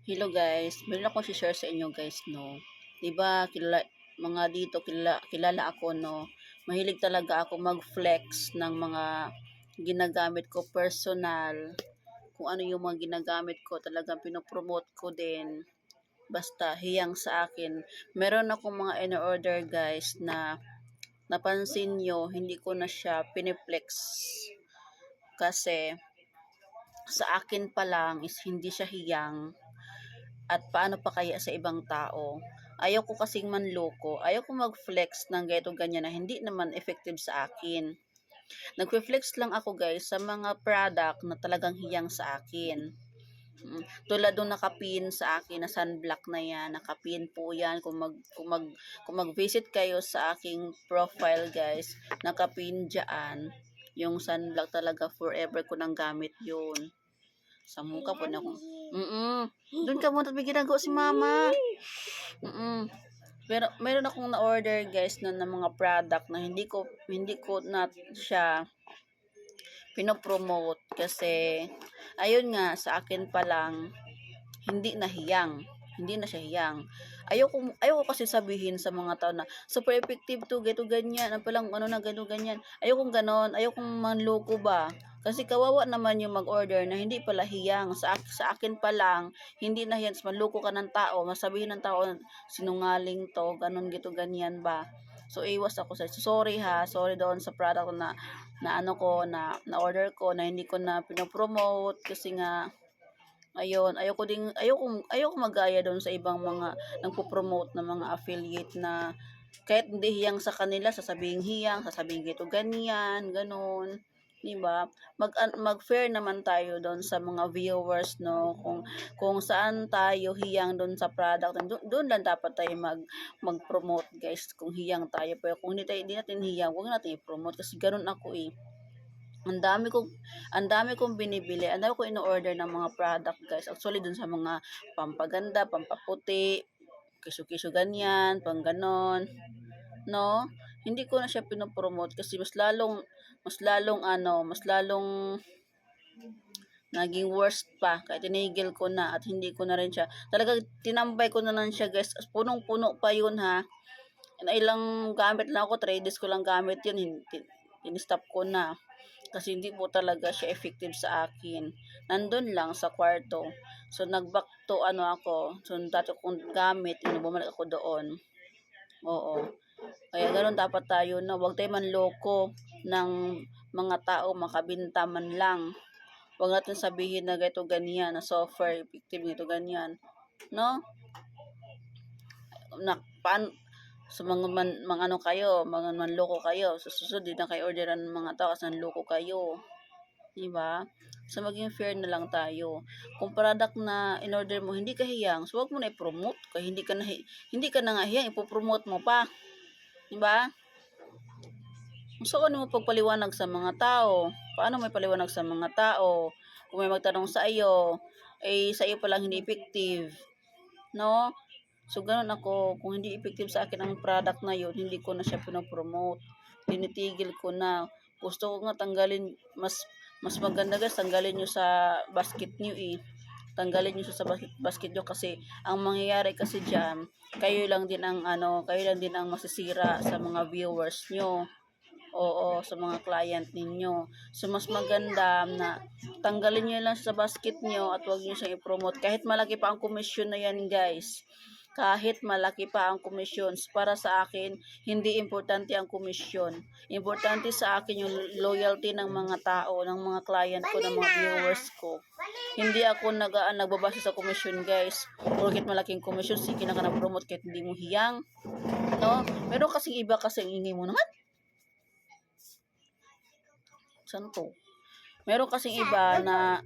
Hello guys, meron akong share sa inyo guys, no. 'Di ba, mga dito kilala ako, no. Mahilig talaga ako mag-flex ng mga ginagamit ko personal. Kung ano yung mga ginagamit ko, talagang pinopromote ko din. Basta hiyang sa akin. Meron akong mga in-order guys na napansin nyo, hindi ko na siya piniplex. Kasi sa akin pa lang is hindi siya hiyang. At paano pa kaya sa ibang tao? Ayaw ko kasing manloko. Ayaw ko mag-flex ng ganito ganyan na hindi naman effective sa akin. Nagfe-flex lang ako guys sa mga product na talagang hiyang sa akin. Tulad nung nakapin sa akin na sunblock na yan, nakapin po yan. Kung mag-visit kayo sa aking profile guys, nakapin dyan. Yung sunblock talaga forever ko nang gamit yun. Sa mukha po na ako. Doon ka muna ginagawa si mama. Pero meron akong na-order guys na ng mga product na hindi ko na siya pinopromote kasi ayun nga sa akin pa lang hindi na hiyang. Hindi na siya hiyang. Ayoko kasi sabihin sa mga tao na super effective to, ganito ganyan, ano palang ano na ganito ganyan. Ayokong ganon, ayokong manloko ba. Kasi kawawa naman yung mag-order na hindi pala hiyang. Sa akin pa lang, hindi na hiyang. Manloko ka ng tao, masabihin ng tao, sinungaling to, ganon, gito, ganyan ba. So, iwas ako sa, sorry ha, sorry doon sa product na ano ko, na order ko, na hindi ko na pinopromote, kasi nga, ayun, ayoko magaya doon sa ibang mga nagpo-promote na mga affiliate na kahit hindi hiyang sa kanila, sasabihin hiyang, sasabihin gito ganyan, ganun. 'Di ba? Mag-fair naman tayo doon sa mga viewers, no. Kung saan tayo hiyang doon sa product, doon lang dapat tayo mag-promote, guys. Kung hiyang tayo, pero kung hindi natin hiyang, huwag natin i-promote kasi ganun ako eh. Ang dami kong binibili, ang dami kong ino-order ng mga product guys. Actually dun sa mga pampaganda, pampaputi, kiso-kiso ganyan, pang ganon, no? Hindi ko na siya pinopromote kasi mas lalong naging worst pa. Kaya tinigil ko na at hindi ko na rin siya. Talagang tinambay ko na lang siya guys. Punong-puno pa yun ha. Na ilang gamit lang ako, 3 days ko lang gamit yun. In-stop ko na. Kasi hindi po talaga siya effective sa akin. Nandun lang sa kwarto. So, nag-back to ako. So, dati kong gamit, bumalik ako doon. Oo. Kaya ganoon dapat tayo na huwag tayo manloko ng mga tao, makabinta man lang. Huwag natin sabihin na ganito ganyan, na software effective nito ganyan. No? So mga ano kayo, mga manloko kayo. So susunod din na kayo orderan ng mga tao kasi nanloko kayo. 'Di ba? So maging fair na lang tayo. Kung product na in-order mo hindi ka hiyang, so wag mo na i-promote kasi hindi ka na nga hiyang, ipo-promote mo pa. 'Di ba? So ano mo pagpaliwanag sa mga tao? Paano may paliwanag sa mga tao? Kung may magtanong sa iyo, sa iyo pa lang hindi effective. No? So, ganun ako. Kung hindi effective sa akin ang product na yun, hindi ko na siya pinopromote. Tinitigil ko na. Gusto ko nga tanggalin, mas maganda guys, tanggalin nyo sa basket nyo eh. Tanggalin nyo sa basket nyo kasi ang mangyayari kasi dyan, kayo lang din ang masisira sa mga viewers nyo. Oo, sa mga client ninyo. So, mas maganda na tanggalin nyo lang sa basket nyo at huwag nyo siyang i-promote. Kahit malaki pa ang komisyon na yan, guys. Kahit malaki pa ang komisyon. Para sa akin, hindi importante ang komisyon. Importante sa akin yung loyalty ng mga tao, ng mga client ko, ng mga viewers ko. Hindi ako nagbabase sa komisyon, guys. Porket malaking komisyon, sige na ka na-promote kahit hindi mo hiyang. No? Meron kasing iba kasing ingay mo naman. Saan to? Meron kasing iba na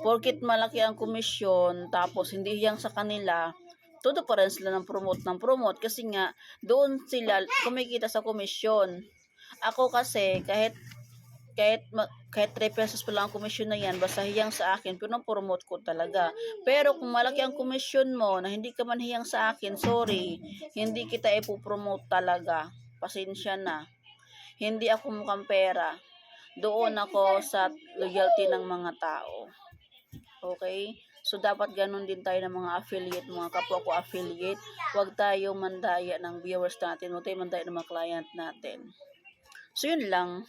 porket malaki ang komisyon tapos hindi hiyang sa kanila, todo pa rin sila ng promote kasi nga doon sila kumikita sa komisyon. Ako kasi kahit 3 pesos pa lang ang komisyon na yan, basta hiyang sa akin, pinopromote ko talaga. Pero kung malaki ang komisyon mo na hindi ka man hiyang sa akin, sorry, hindi kita ipopromote talaga. Pasensya na. Hindi ako mukhang pera. Doon ako sa loyalty ng mga tao. Okay? So, dapat gano'n din tayo ng mga affiliate, mga kapwa ko affiliate. Huwag tayong mandaya ng viewers natin, huwag tayong mandaya ng mga client natin. So, yun lang.